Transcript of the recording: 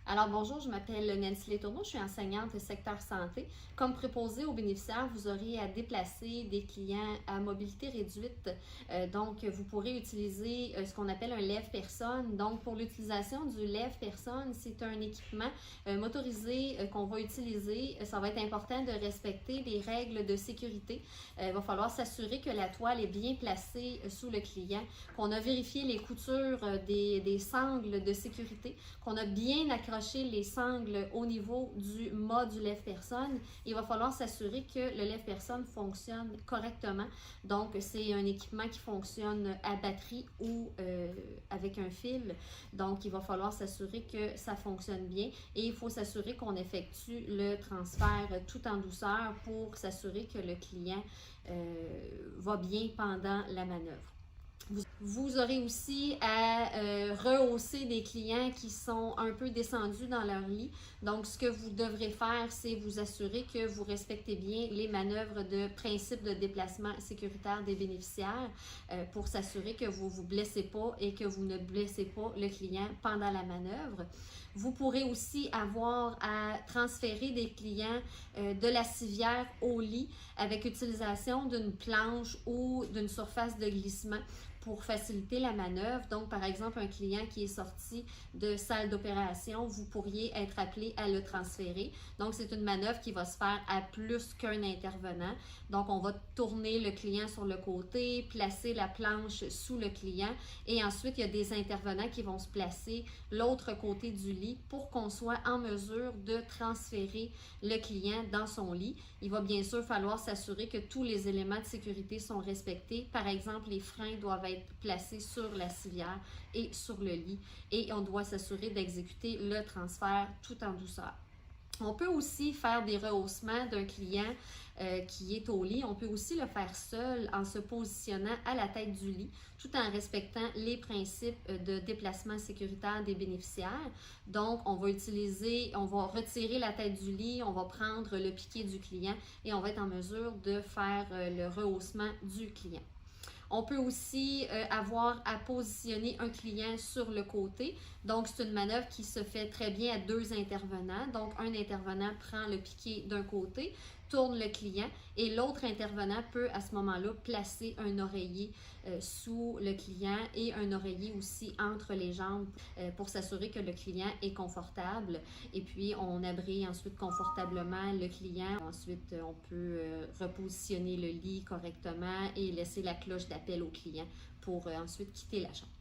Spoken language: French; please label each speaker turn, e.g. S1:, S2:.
S1: Alors bonjour, je m'appelle Nancy Letourneau, je suis enseignante au secteur santé. Comme préposé aux bénéficiaires, vous aurez à déplacer des clients à mobilité réduite. Donc, vous pourrez utiliser ce qu'on appelle un lève-personne. Donc, pour l'utilisation du lève-personne, c'est un équipement motorisé qu'on va utiliser. Ça va être important de respecter les règles de sécurité. Il va falloir s'assurer que la toile est bien placée sous le client, qu'on a vérifié les coutures des sangles de sécurité, qu'on a bien accroché les sangles au niveau du mât du lève-personne. Il va falloir s'assurer que le lève-personne fonctionne correctement. Donc, c'est un équipement qui fonctionne à batterie ou avec un fil. Donc, il va falloir s'assurer que ça fonctionne bien et il faut s'assurer qu'on effectue le transfert tout en douceur pour s'assurer que le client va bien pendant la manœuvre. Vous aurez aussi à rehausser des clients qui sont un peu descendus dans leur lit. Donc, ce que vous devrez faire, c'est vous assurer que vous respectez bien les manœuvres de principe de déplacement sécuritaire des bénéficiaires pour s'assurer que vous ne vous blessez pas et que vous ne blessez pas le client pendant la manœuvre. Vous pourrez aussi avoir à transférer des clients de la civière au lit avec utilisation d'une planche ou d'une surface de glissement pour faciliter la manœuvre. Donc, par exemple, un client qui est sorti de salle d'opération, vous pourriez être appelé à le transférer. Donc, c'est une manœuvre qui va se faire à plus qu'un intervenant. Donc, on va tourner le client sur le côté, placer la planche sous le client et ensuite, il y a des intervenants qui vont se placer l'autre côté du lit pour qu'on soit en mesure de transférer le client dans son lit. Il va bien sûr falloir s'assurer que tous les éléments de sécurité sont respectés. Par exemple, les freins doivent être placés sur la civière et sur le lit et on doit s'assurer d'exécuter le transfert tout en douceur. On peut aussi faire des rehaussements d'un client qui est au lit. On peut aussi le faire seul en se positionnant à la tête du lit tout en respectant les principes de déplacement sécuritaire des bénéficiaires. Donc, on va retirer la tête du lit, on va prendre le piquet du client et on va être en mesure de faire le rehaussement du client. On peut aussi avoir à positionner un client sur le côté. Donc, c'est une manœuvre qui se fait très bien à deux intervenants. Donc, un intervenant prend le piquet d'un côté, tourne le client et l'autre intervenant peut à ce moment-là placer un oreiller sous le client et un oreiller aussi entre les jambes pour s'assurer que le client est confortable. Et puis, on abrite ensuite confortablement le client. Ensuite, on peut repositionner le lit correctement et laisser la cloche d'appel au client pour ensuite quitter la chambre.